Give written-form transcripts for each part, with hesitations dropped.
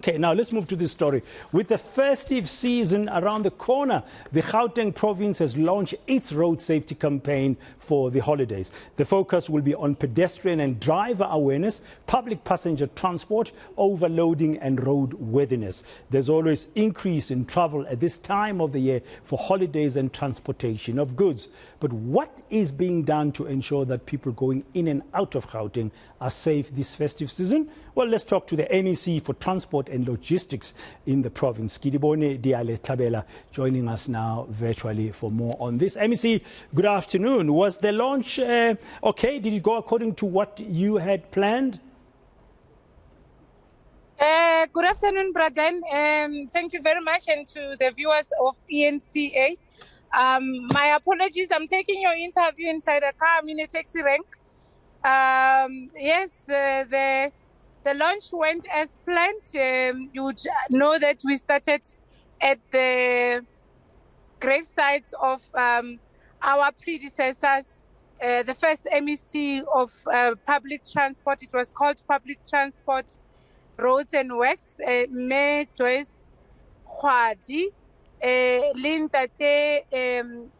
Okay, now let's move to this story. With the festive season around the corner, the Gauteng province has launched its road safety campaign for the holidays. The focus will be on pedestrian and driver awareness, public passenger transport, overloading and roadworthiness. There's always increase in travel at this time of the year for holidays and transportation of goods. But what is being done to ensure that people going in and out of Gauteng are safe this festive season? Well, let's talk to the MEC for Transport and Logistics in the province, Kedibone Diale-Tlabela, joining us now virtually for more on this. MEC, good afternoon. Was the launch okay? Did it go according to what you had planned? Good afternoon, Braden. Thank you very much, and to the viewers of eNCA. My apologies, I'm taking your interview inside a car. I'm in a taxi rank. Yes, the launch went as planned. You would know that we started at the gravesites of our predecessors, the first MEC of public transport. It was called Public Transport, Roads and Works, Me Joyce Khwadi, Lintate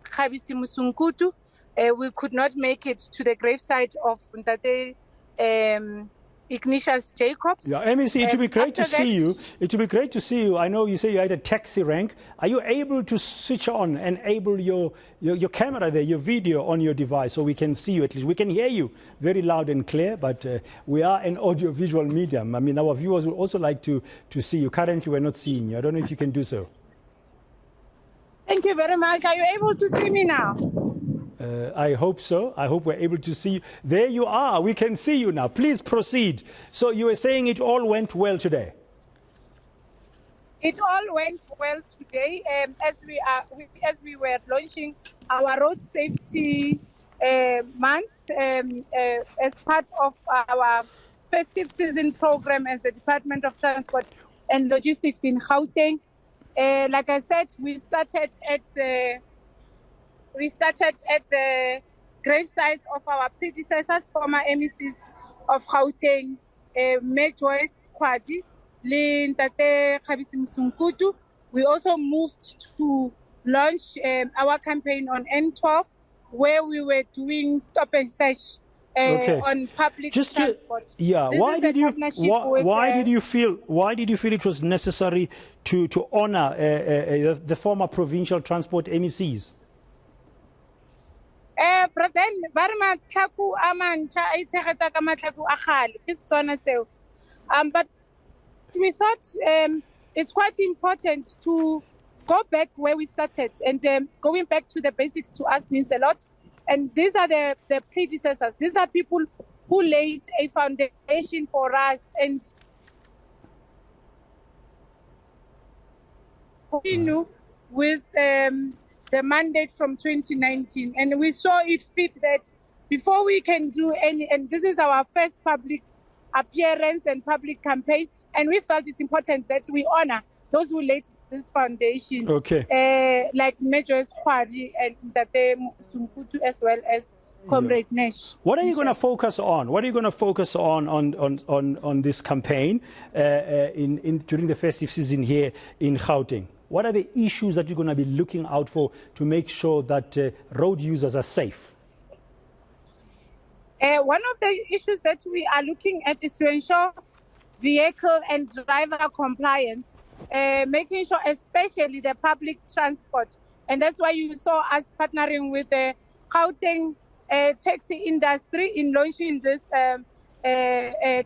Khabisi Musunkutu. We could not make it to the gravesite of Ntate Ignatius Jacobs. Yeah, MEC, it would be great to see you. It would be great to see you. I know you say you had a taxi rank. Are you able to switch on, enable your camera there, your video on your device, so we can see you at least? We can hear you very loud and clear, but we are an audio-visual medium. I mean, our viewers would also like to see you. Currently, we're not seeing you. I don't know if you can do so. Thank you very much. Are you able to see me now? I hope so. I hope we're able to see you. There you are. We can see you now. Please proceed. So you were saying it all went well today. It all went well today, as we were launching our road safety month as part of our festive season program as the Department of Transport and Logistics in Gauteng. Like I said, we started at the gravesites of our predecessors, former MECs of Gauteng, Me Joyce Khwadi, Ntate Khabisi Musunkutu. We also moved to launch our campaign on N12, where we were doing stop and search on public transport. Why did you feel it was necessary to honor the former provincial transport MECs? But we thought it's quite important to go back where we started, and going back to the basics to us means a lot. And these are the predecessors. These are people who laid a foundation for us and continue with the mandate from 2019. And we saw it fit that before we can do any, and this is our first public appearance and public campaign, and we felt it's important that we honor those who laid this foundation, like Major Khwadi and Ntate Musunkutu, as well as Comrade Nash. What are you going to focus on? What are you going to focus on this campaign during the festive season here in Gauteng? What are the issues that you're going to be looking out for to make sure that road users are safe? One of the issues that we are looking at is to ensure vehicle and driver compliance, making sure especially the public transport. And that's why you saw us partnering with the Gauteng taxi industry in launching this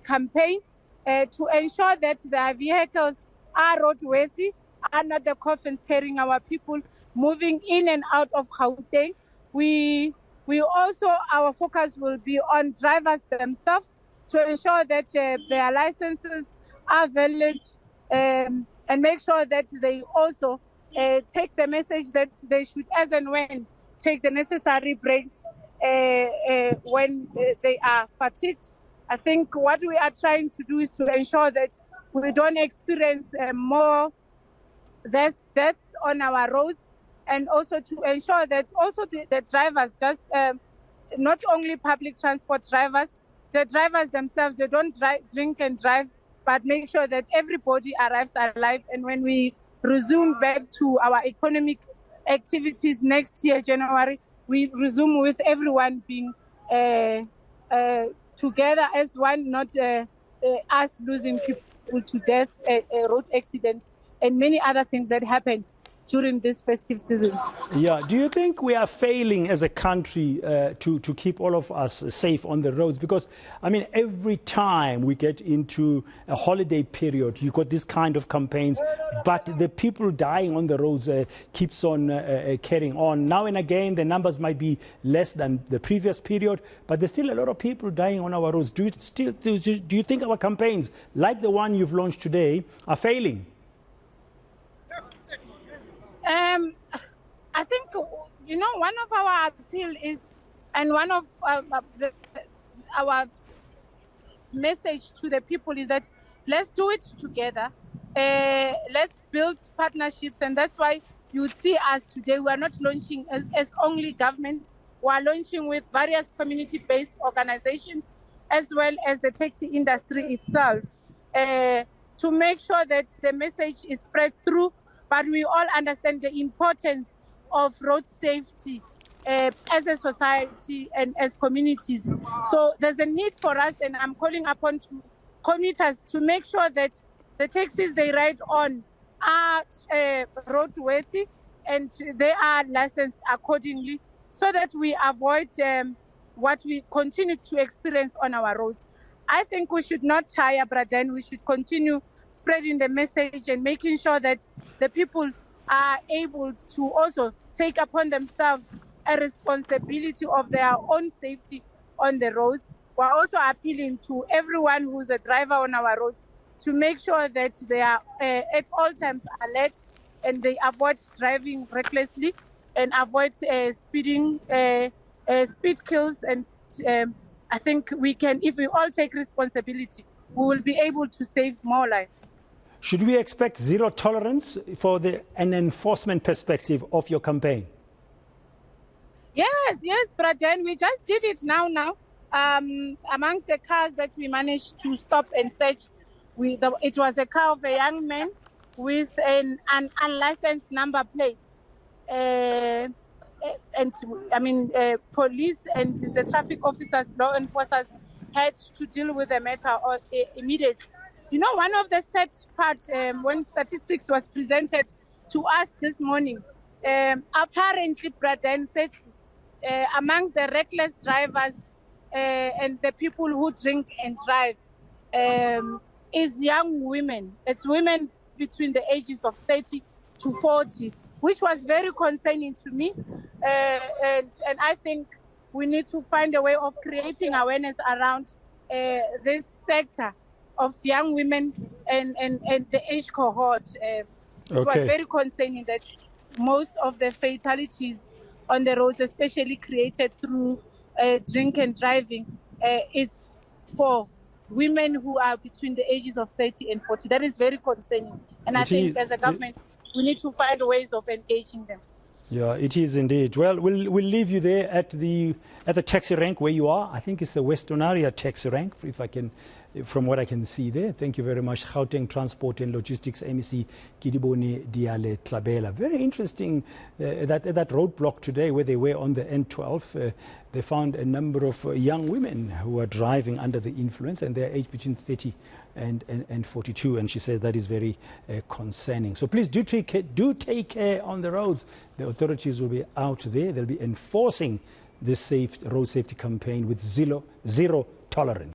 campaign to ensure that the vehicles are roadworthy, are not the coffins carrying our people moving in and out of Gauteng. We also, our focus will be on drivers themselves to ensure that their licenses are valid, and make sure that they also take the message that they should, as and when, take the necessary breaks when they are fatigued. I think what we are trying to do is to ensure that we don't experience more deaths on our roads, and also to ensure that also the drivers, just not only public transport drivers, the drivers themselves, they don't drink and drive but make sure that everybody arrives alive. And when we resume back to our economic activities next year, January, we resume with everyone being together as one, not us losing people to death, road accidents, and many other things that happen during this festive season. Yeah. Do you think we are failing as a country to keep all of us safe on the roads? Because, I mean, every time we get into a holiday period, you got this kind of campaigns, but the people dying on the roads keeps on carrying on. Now and again, the numbers might be less than the previous period, but there's still a lot of people dying on our roads. Do you think our campaigns, like the one you've launched today, are failing? I think, one of our appeal is, and one of our message to the people is that let's do it together. Let's build partnerships, and that's why you would see us today. We are not launching as only government. We are launching with various community-based organizations, as well as the taxi industry itself, to make sure that the message is spread through. But we all understand the importance of road safety as a society and as communities. So there's a need for us, and I'm calling upon commuters to make sure that the taxis they ride on are roadworthy and they are licensed accordingly, so that we avoid what we continue to experience on our roads. I think we should not tire, Braden. We should continue spreading the message and making sure that the people are able to also take upon themselves a responsibility of their own safety on the roads. We're also appealing to everyone who's a driver on our roads to make sure that they are at all times alert and they avoid driving recklessly and avoid speeding, speed kills. And I think we can, if we all take responsibility, we will be able to save more lives. Should we expect zero tolerance for an enforcement perspective of your campaign? Yes, Braden, we just did it now. Amongst the cars that we managed to stop and search, it was a car of a young man with an unlicensed number plate. Police and the traffic officers, law enforcers had to deal with the matter immediately. One of the sad parts when statistics was presented to us this morning, apparently, Braden said amongst the reckless drivers and the people who drink and drive is young women. It's women between the ages of 30 to 40, which was very concerning to me. And I think we need to find a way of creating awareness around this sector of young women and the age cohort. It was very concerning that most of the fatalities on the roads, especially created through drink and driving, is for women who are between the ages of 30 and 40. That is very concerning. And I think as a government, we need to find ways of engaging them. Yeah, it is indeed. Well, we'll leave you there at the taxi rank where you are. I think it's the Western Area taxi rank, if I can, from what I can see there. Thank you very much, Gauteng Transport and Logistics MEC Kedibone Diale-Tlabela. Very interesting that roadblock today where they were on the N12. They found a number of young women who were driving under the influence, and they're aged between 30 and 42, and she said that is very concerning. So please do take care on the roads. The authorities will be out there. They'll be enforcing this road safety campaign with zero tolerance.